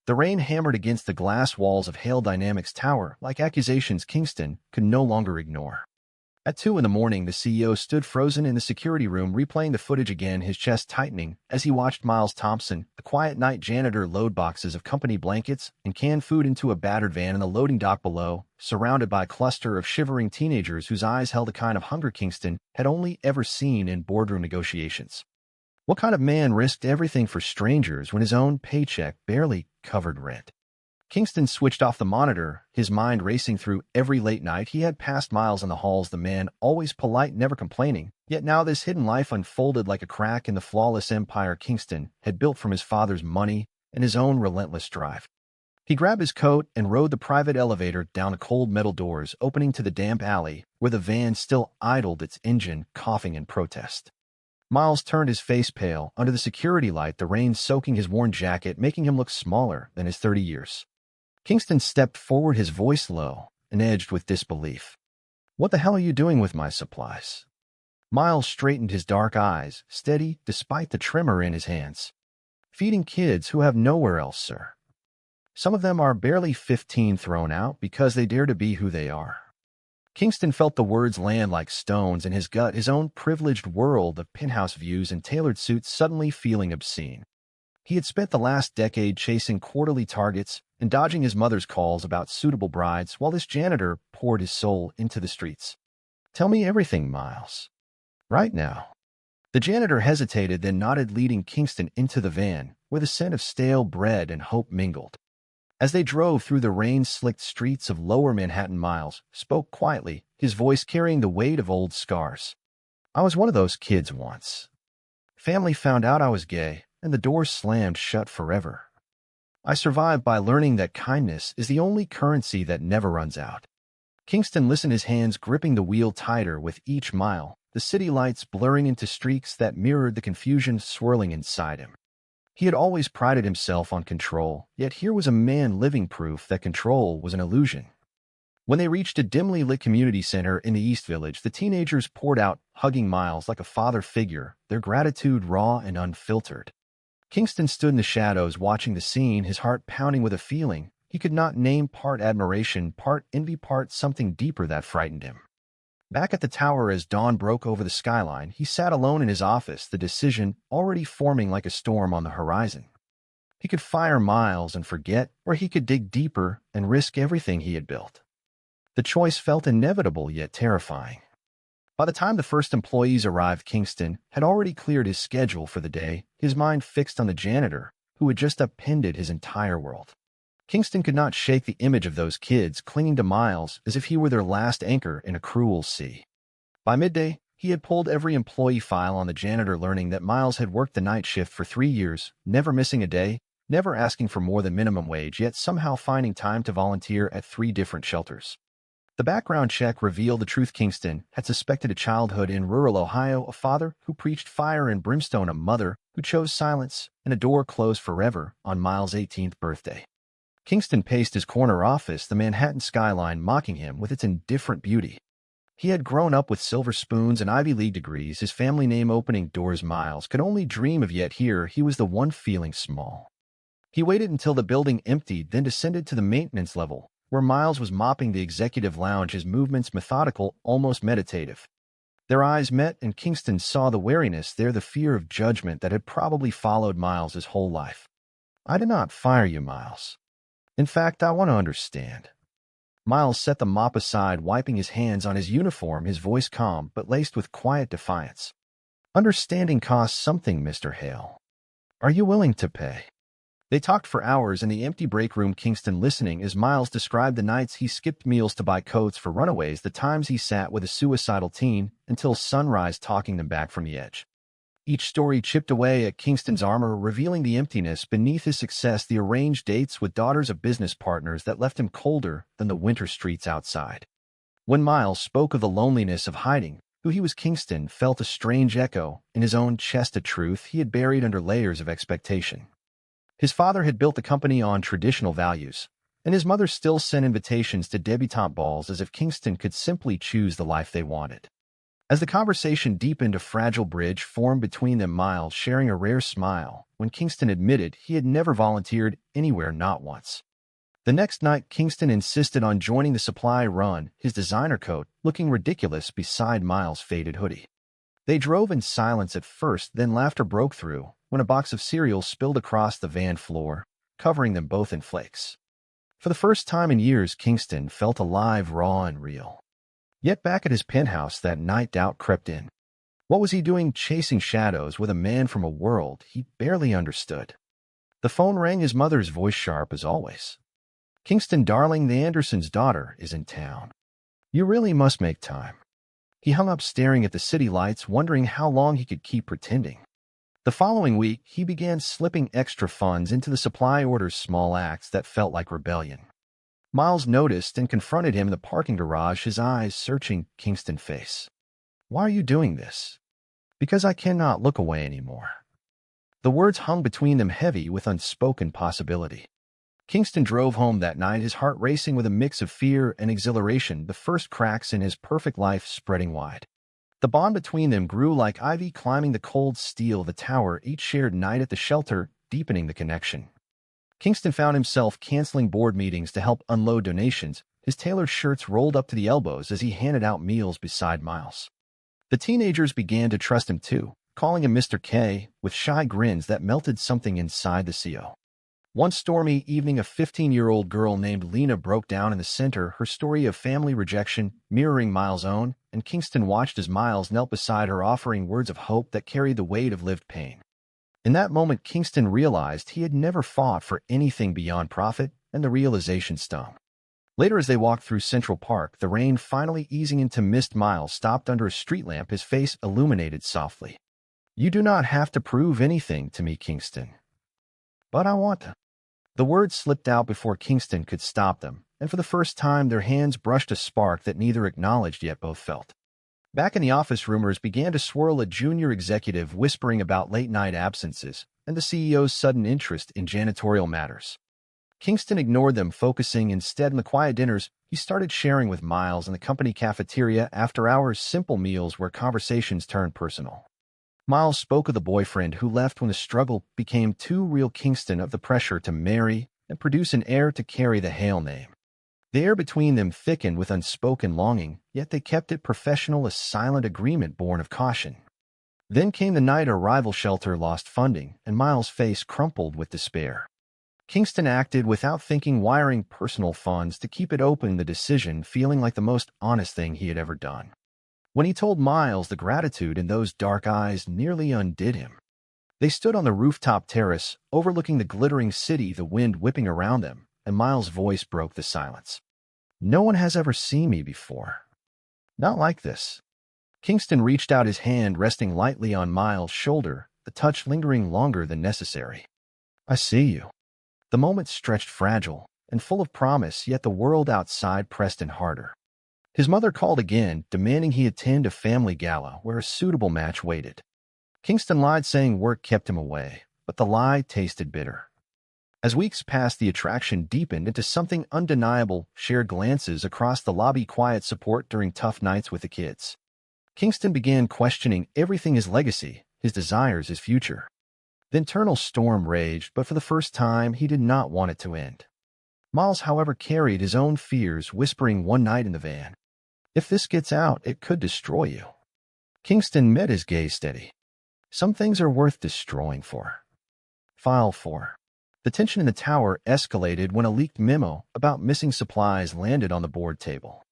The rain hammered against the glass walls of Hale Dynamics Tower like accusations Kingston could no longer ignore. At 2 in the morning, the CEO stood frozen in the security room replaying the footage again, his chest tightening as he watched Miles Thompson, the quiet night janitor, load boxes of company blankets and canned food into a battered van in the loading dock below, surrounded by a cluster of shivering teenagers whose eyes held a kind of hunger Kingston had only ever seen in boardroom negotiations. What kind of man risked everything for strangers when his own paycheck barely covered rent? Kingston switched off the monitor, his mind racing through every late night he had passed Miles in the halls, the man always polite, never complaining. Yet now this hidden life unfolded like a crack in the flawless empire Kingston had built from his father's money and his own relentless drive. He grabbed his coat and rode the private elevator down the cold metal doors opening to the damp alley where the van still idled its engine, coughing in protest. Miles turned, his face pale under the security light, the rain soaking his worn jacket, making him look smaller than his 30 years. Kingston stepped forward, his voice low and edged with disbelief. "What the hell are you doing with my supplies?" Miles straightened his dark eyes, steady despite the tremor in his hands. "Feeding kids who have nowhere else, sir. Some of them are barely 15, thrown out because they dare to be who they are." Kingston felt the words land like stones in his gut, his own privileged world of penthouse views and tailored suits suddenly feeling obscene. He had spent the last decade chasing quarterly targets and dodging his mother's calls about suitable brides while this janitor poured his soul into the streets. "Tell me everything, Miles. Right now." The janitor hesitated, then nodded, leading Kingston into the van, where the scent of stale bread and hope mingled. As they drove through the rain-slicked streets of Lower Manhattan, Miles spoke quietly, his voice carrying the weight of old scars. "I was one of those kids once. Family found out I was gay, and the doors slammed shut forever. I survived by learning that kindness is the only currency that never runs out." Kingston listened, his hands gripping the wheel tighter with each mile, the city lights blurring into streaks that mirrored the confusion swirling inside him. He had always prided himself on control, yet here was a man living proof that control was an illusion. When they reached a dimly lit community center in the East Village, the teenagers poured out, hugging Miles like a father figure, their gratitude raw and unfiltered. Kingston stood in the shadows watching the scene, his heart pounding with a feeling he could not name, part admiration, part envy, part something deeper that frightened him. Back at the tower, as dawn broke over the skyline, he sat alone in his office, the decision already forming like a storm on the horizon. He could fire Miles and forget, or he could dig deeper and risk everything he had built. The choice felt inevitable yet terrifying. By the time the first employees arrived, Kingston had already cleared his schedule for the day, his mind fixed on the janitor who had just upended his entire world. Kingston could not shake the image of those kids clinging to Miles as if he were their last anchor in a cruel sea. By midday, he had pulled every employee file on the janitor, learning that Miles had worked the night shift for 3 years, never missing a day, never asking for more than minimum wage, yet somehow finding time to volunteer at 3 different shelters. The background check revealed the truth. Kingston had suspected a childhood in rural Ohio, a father who preached fire and brimstone, a mother who chose silence, and a door closed forever on Miles' 18th birthday. Kingston paced his corner office, the Manhattan skyline mocking him with its indifferent beauty. He had grown up with silver spoons and Ivy League degrees, his family name opening doors Miles could only dream of, yet here he was the one feeling small. He waited until the building emptied, then descended to the maintenance level, where Miles was mopping the executive lounge, his movements methodical, almost meditative. Their eyes met, and Kingston saw the wariness there, the fear of judgment that had probably followed Miles his whole life. "I did not fire you, Miles. In fact, I want to understand." Miles set the mop aside, wiping his hands on his uniform, his voice calm but laced with quiet defiance. "Understanding costs something, Mr. Hale. Are you willing to pay?" They talked for hours in the empty break room, Kingston listening as Miles described the nights he skipped meals to buy coats for runaways, the times he sat with a suicidal teen until sunrise, talking them back from the edge. Each story chipped away at Kingston's armor, revealing the emptiness beneath his success, the arranged dates with daughters of business partners that left him colder than the winter streets outside. When Miles spoke of the loneliness of hiding who he was, Kingston felt a strange echo in his own chest, a truth he had buried under layers of expectation. His father had built the company on traditional values, and his mother still sent invitations to debutante balls as if Kingston could simply choose the life they wanted. As the conversation deepened, a fragile bridge formed between them, Miles sharing a rare smile when when Kingston admitted he had never volunteered anywhere, not once. The next night, Kingston insisted on joining the supply run, his designer coat looking ridiculous beside Miles' faded hoodie. They drove in silence at first, then laughter broke through when a box of cereal spilled across the van floor, covering them both in flakes. For the first time in years, Kingston felt alive, raw, and real. Yet back at his penthouse that night, doubt crept in. What was he doing chasing shadows with a man from a world he barely understood? The phone rang, his mother's voice sharp as always. "Kingston, darling, the Andersons' daughter is in town. You really must make time." He hung up, staring at the city lights, wondering how long he could keep pretending. The following week, he began slipping extra funds into the supply orders, small acts that felt like rebellion. Miles noticed and confronted him in the parking garage, his eyes searching Kingston's face. "Why are you doing this?" "Because I cannot look away anymore." The words hung between them, heavy with unspoken possibility. Kingston drove home that night, his heart racing with a mix of fear and exhilaration, the first cracks in his perfect life spreading wide. The bond between them grew like ivy climbing the cold steel of the tower, each shared night at the shelter deepening the connection. Kingston found himself canceling board meetings to help unload donations, his tailored shirts rolled up to the elbows as he handed out meals beside Miles. The teenagers began to trust him too, calling him Mr. K, with shy grins that melted something inside the CO. One stormy evening, a 15-year-old girl named Lena broke down in the center, her story of family rejection mirroring Miles' own, and Kingston watched as Miles knelt beside her, offering words of hope that carried the weight of lived pain. In that moment, Kingston realized he had never fought for anything beyond profit, and the realization stung. Later, as they walked through Central Park, the rain finally easing into mist, Miles stopped under a street lamp, his face illuminated softly. "You do not have to prove anything to me, Kingston. But I want to." The words slipped out before Kingston could stop them, and for the first time their hands brushed a spark that neither acknowledged yet both felt. Back in the office, rumors began to swirl, a junior executive whispering about late-night absences and the CEO's sudden interest in janitorial matters. Kingston ignored them, focusing instead on the quiet dinners he started sharing with Miles in the company cafeteria after hours, simple meals where conversations turned personal. Miles spoke of the boyfriend who left when the struggle became too real, Kingston of the pressure to marry and produce an heir to carry the Hale name. The air between them thickened with unspoken longing, yet they kept it professional, a silent agreement born of caution. Then came the night a rival shelter lost funding, and Miles' face crumpled with despair. Kingston acted without thinking, wiring personal funds to keep it open, the decision feeling like the most honest thing he had ever done. When he told Miles, the gratitude in those dark eyes nearly undid him. They stood on the rooftop terrace, overlooking the glittering city, the wind whipping around them, and Miles' voice broke the silence. "No one has ever seen me before. Not like this." Kingston reached out, his hand resting lightly on Miles' shoulder, the touch lingering longer than necessary. "I see you." The moment stretched, fragile and full of promise, yet the world outside pressed in harder. His mother called again, demanding he attend a family gala where a suitable match waited. Kingston lied, saying work kept him away, but the lie tasted bitter. As weeks passed, the attraction deepened into something undeniable, shared glances across the lobby, quiet support during tough nights with the kids. Kingston began questioning everything, his legacy, his desires, his future. The internal storm raged, but for the first time he did not want it to end. Miles, however, carried his own fears, whispering one night in the van, "If this gets out, it could destroy you." Kingston met his gaze steady. "Some things are worth destroying for." File 4. The tension in the tower escalated when a leaked memo about missing supplies landed on the board table.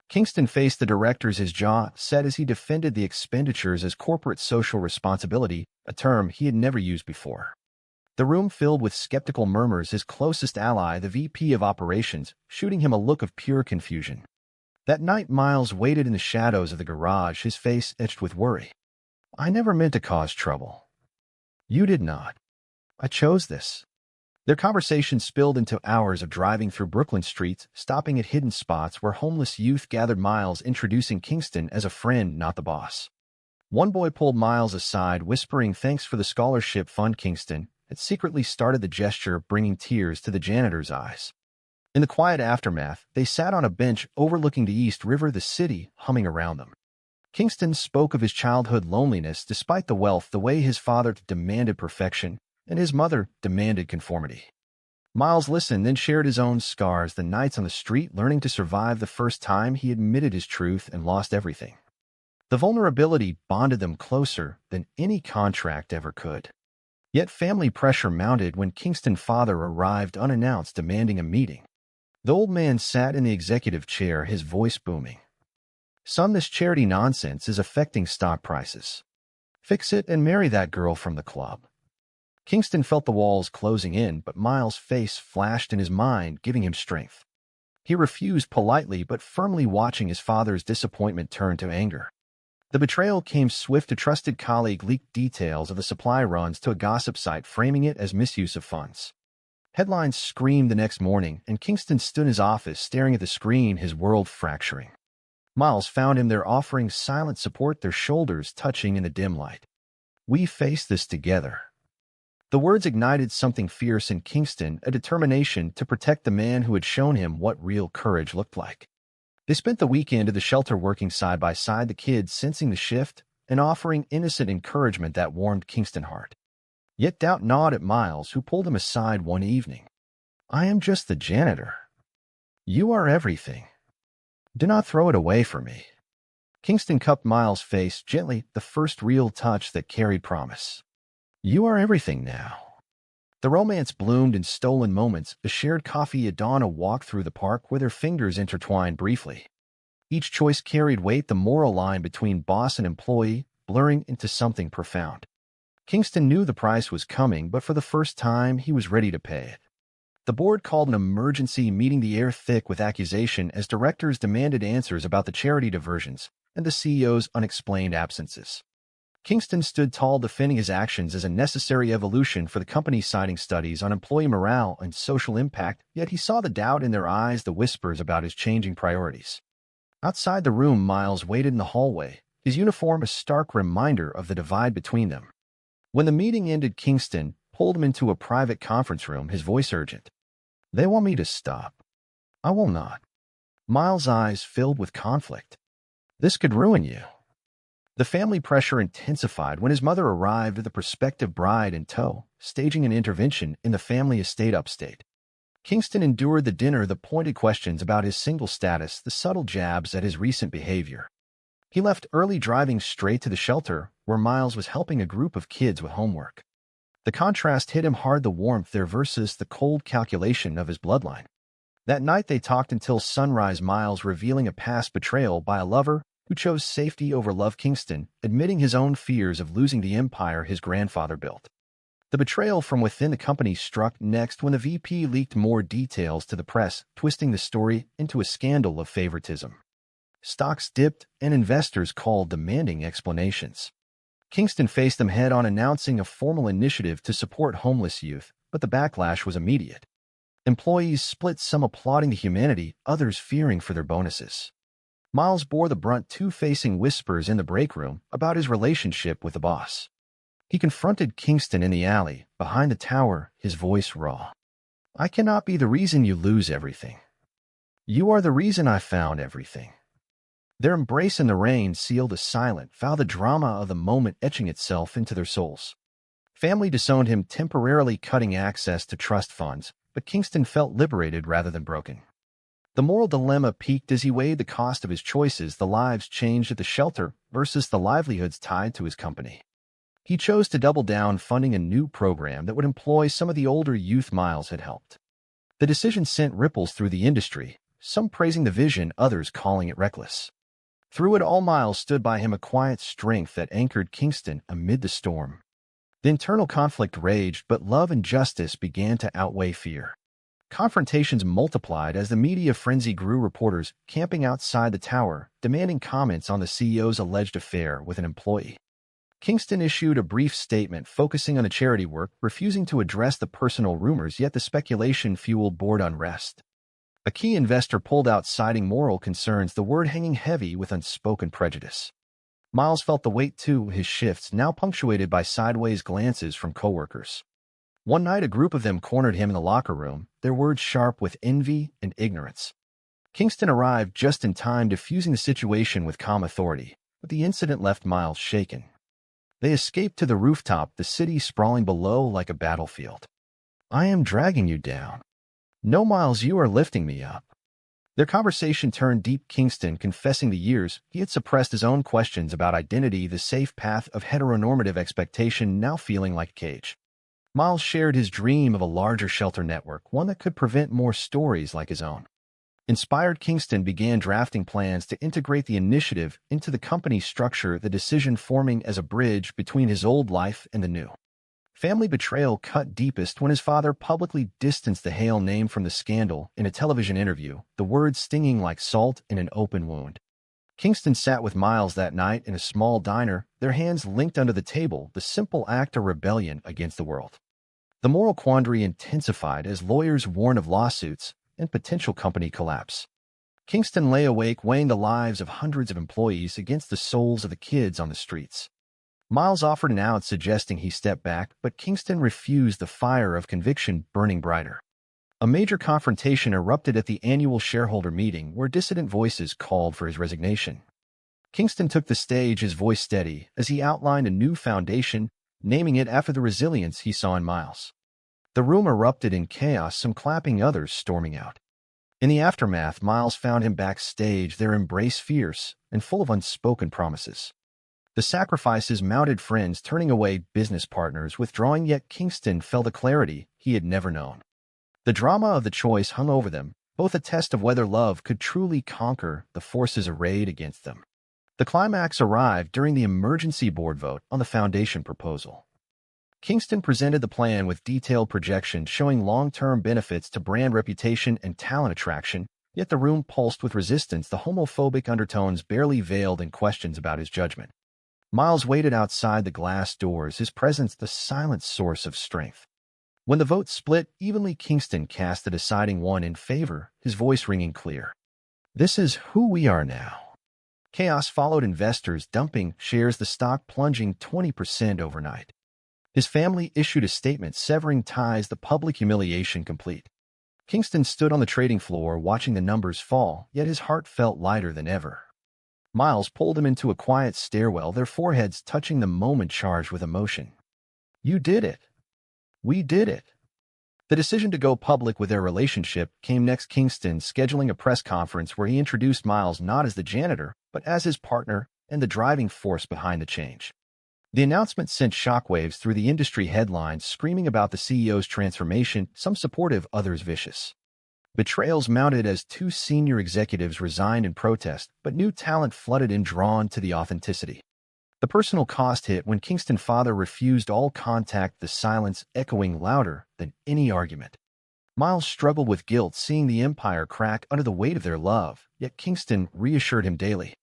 Kingston faced the directors, his jaw set as he defended the expenditures as corporate social responsibility, a term he had never used before. The room filled with skeptical murmurs, his closest ally, the VP of operations, shooting him a look of pure confusion. That night, Miles waited in the shadows of the garage, his face etched with worry. "I never meant to cause trouble." "You did not. I chose this." Their conversation spilled into hours of driving through Brooklyn streets, stopping at hidden spots where homeless youth gathered, Miles introducing Kingston as a friend, not the boss. One boy pulled Miles aside, whispering thanks for the scholarship fund. Kingston had secretly started the gesture, bringing tears to the janitor's eyes. In the quiet aftermath, they sat on a bench overlooking the East River, the city humming around them. Kingston spoke of his childhood loneliness despite the wealth, the way his father demanded perfection, and his mother demanded conformity. Miles listened, then shared his own scars, the nights on the street learning to survive the first time he admitted his truth and lost everything. The vulnerability bonded them closer than any contract ever could. Yet family pressure mounted when Kingston's father arrived unannounced, demanding a meeting. The old man sat in the executive chair, his voice booming. "Son, this charity nonsense is affecting stock prices. Fix it and marry that girl from the club." Kingston felt the walls closing in, but Miles' face flashed in his mind, giving him strength. He refused politely but firmly, watching his father's disappointment turn to anger. The betrayal came swift. A trusted colleague leaked details of the supply runs to a gossip site, framing it as misuse of funds. Headlines screamed the next morning, and Kingston stood in his office staring at the screen, his world fracturing. Miles found him there, offering silent support, their shoulders touching in the dim light. "We face this together." The words ignited something fierce in Kingston, a determination to protect the man who had shown him what real courage looked like. They spent the weekend at the shelter working side by side, the kids sensing the shift and offering innocent encouragement that warmed Kingston's heart. Yet doubt gnawed at Miles, who pulled him aside one evening. "I am just the janitor. You are everything. Do not throw it away for me." Kingston cupped Miles' face gently, the first real touch that carried promise. "You are everything now." The romance bloomed in stolen moments, a shared coffee at dawn, a walk through the park where their fingers intertwined briefly. Each choice carried weight, the moral line between boss and employee blurring into something profound. Kingston knew the price was coming, but for the first time he was ready to pay it. The board called an emergency meeting, the air thick with accusation as directors demanded answers about the charity diversions and the CEO's unexplained absences. Kingston stood tall, defending his actions as a necessary evolution for the company, citing studies on employee morale and social impact, yet he saw the doubt in their eyes, the whispers about his changing priorities. Outside the room, Miles waited in the hallway, his uniform a stark reminder of the divide between them. When the meeting ended, Kingston pulled him into a private conference room, his voice urgent. "They want me to stop. I will not." Miles' eyes filled with conflict. "This could ruin you." The family pressure intensified when his mother arrived with the prospective bride in tow, staging an intervention in the family estate upstate. Kingston endured the dinner, the pointed questions about his single status, the subtle jabs at his recent behavior. He left early, driving straight to the shelter, where Miles was helping a group of kids with homework. The contrast hit him hard, the warmth there versus the cold calculation of his bloodline. That night they talked until sunrise, Miles revealing a past betrayal by a lover who chose safety over love, Kingston admitting his own fears of losing the empire his grandfather built. The betrayal from within the company struck next when the VP leaked more details to the press, twisting the story into a scandal of favoritism. Stocks dipped, and investors called, demanding explanations. Kingston faced them head-on, announcing a formal initiative to support homeless youth, but the backlash was immediate. Employees split, some applauding the humanity, others fearing for their bonuses. Miles bore the brunt, too, facing whispers in the break room about his relationship with the boss. He confronted Kingston in the alley, behind the tower, his voice raw. "I cannot be the reason you lose everything. You are the reason I found everything." Their embrace in the rain sealed a silent vow, the drama of the moment etching itself into their souls. Family disowned him, temporarily cutting access to trust funds, but Kingston felt liberated rather than broken. The moral dilemma peaked as he weighed the cost of his choices, the lives changed at the shelter versus the livelihoods tied to his company. He chose to double down, funding a new program that would employ some of the older youth Miles had helped. The decision sent ripples through the industry, some praising the vision, others calling it reckless. Through it all, Miles stood by him, a quiet strength that anchored Kingston amid the storm. The internal conflict raged, but love and justice began to outweigh fear. Confrontations multiplied as the media frenzy grew, reporters camping outside the tower, demanding comments on the CEO's alleged affair with an employee. Kingston issued a brief statement focusing on the charity work, refusing to address the personal rumors, yet the speculation fueled board unrest. A key investor pulled out, citing moral concerns, the word hanging heavy with unspoken prejudice. Miles felt the weight too, his shifts now punctuated by sideways glances from coworkers. One night, a group of them cornered him in the locker room, their words sharp with envy and ignorance. Kingston arrived just in time, diffusing the situation with calm authority, but the incident left Miles shaken. They escaped to the rooftop, the city sprawling below like a battlefield. I am dragging you down. No, Miles, you are lifting me up. Their conversation turned deep. Kingston confessing the years he had suppressed his own questions about identity, the safe path of heteronormative expectation now feeling like a cage. Miles shared his dream of a larger shelter network, one that could prevent more stories like his own. Inspired, Kingston began drafting plans to integrate the initiative into the company's structure, the decision forming as a bridge between his old life and the new. Family betrayal cut deepest when his father publicly distanced the Hale name from the scandal in a television interview, the words stinging like salt in an open wound. Kingston sat with Miles that night in a small diner, their hands linked under the table, the simple act of rebellion against the world. The moral quandary intensified as lawyers warned of lawsuits and potential company collapse. Kingston lay awake weighing the lives of hundreds of employees against the souls of the kids on the streets. Miles offered an out, suggesting he step back, but Kingston refused, the fire of conviction burning brighter. A major confrontation erupted at the annual shareholder meeting where dissident voices called for his resignation. Kingston took the stage, his voice steady, as he outlined a new foundation, naming it after the resilience he saw in Miles. The room erupted in chaos, some clapping, others storming out. In the aftermath, Miles found him backstage, their embrace fierce and full of unspoken promises. The sacrifices mounted, friends turning away, business partners withdrawing, yet Kingston felt a clarity he had never known. The drama of the choice hung over them, both a test of whether love could truly conquer the forces arrayed against them. The climax arrived during the emergency board vote on the foundation proposal. Kingston presented the plan with detailed projections showing long-term benefits to brand reputation and talent attraction, yet the room pulsed with resistance, the homophobic undertones barely veiled in questions about his judgment. Miles waited outside the glass doors, his presence the silent source of strength. When the vote split evenly, Kingston cast the deciding one in favor, his voice ringing clear. This is who we are now. Chaos followed, investors dumping shares, the stock plunging 20% overnight. His family issued a statement severing ties, the public humiliation complete. Kingston stood on the trading floor watching the numbers fall, yet his heart felt lighter than ever. Miles pulled him into a quiet stairwell, their foreheads touching, the moment charged with emotion. You did it. We did it. The decision to go public with their relationship came next. Kingston scheduling a press conference where he introduced Miles not as the janitor, but as his partner and the driving force behind the change. The announcement sent shockwaves through the industry, headlines screaming about the CEO's transformation, some supportive, others vicious. Betrayals mounted as two senior executives resigned in protest, but new talent flooded in, drawn to the authenticity. The personal cost hit when Kingston's father refused all contact, the silence echoing louder than any argument. Miles struggled with guilt, seeing the empire crack under the weight of their love, yet Kingston reassured him daily.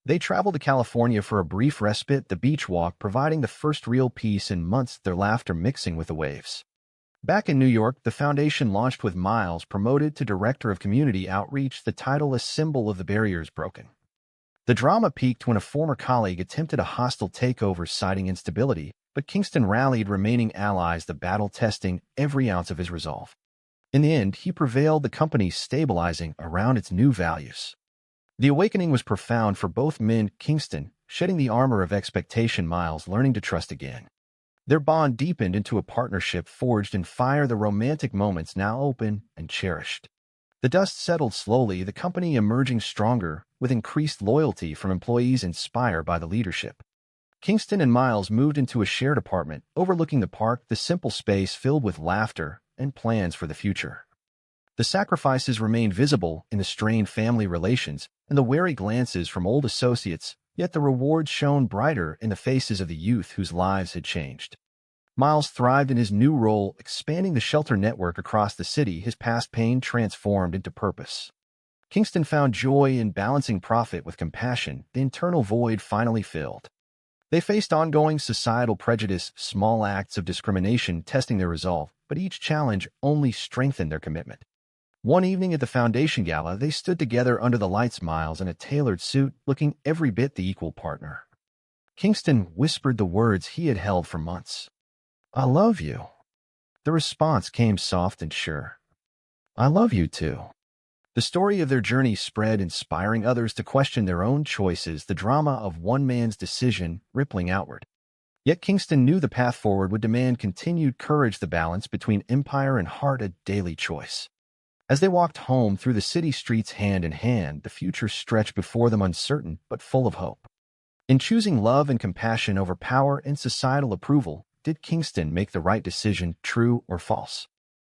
They traveled to California for a brief respite, the beach walk providing the first real peace in months, their laughter mixing with the waves. Back in New York, the foundation launched with Miles promoted to Director of Community Outreach, the title a symbol of the barriers broken. The drama peaked when a former colleague attempted a hostile takeover, citing instability, but Kingston rallied remaining allies, the battle testing every ounce of his resolve. In the end, he prevailed, the company stabilizing around its new values. The awakening was profound for both men, Kingston shedding the armor of expectation, Miles learning to trust again. Their bond deepened into a partnership forged in fire, the romantic moments now open and cherished. The dust settled slowly, the company emerging stronger, with increased loyalty from employees inspired by the leadership. Kingston and Miles moved into a shared apartment overlooking the park, the simple space filled with laughter and plans for the future. The sacrifices remained visible in the strained family relations and the wary glances from old associates, yet the rewards shone brighter in the faces of the youth whose lives had changed. Miles thrived in his new role, expanding the shelter network across the city, his past pain transformed into purpose. Kingston found joy in balancing profit with compassion, the internal void finally filled. They faced ongoing societal prejudice, small acts of discrimination testing their resolve, but each challenge only strengthened their commitment. One evening at the foundation gala, they stood together under the lights, Miles in a tailored suit, looking every bit the equal partner. Kingston whispered the words he had held for months. I love you. The response came soft and sure. I love you too. The story of their journey spread, inspiring others to question their own choices, the drama of one man's decision rippling outward. Yet Kingston knew the path forward would demand continued courage, the balance between empire and heart a daily choice. As they walked home through the city streets hand in hand, the future stretched before them uncertain but full of hope. In choosing love and compassion over power and societal approval, did Kingston make the right decision, true or false?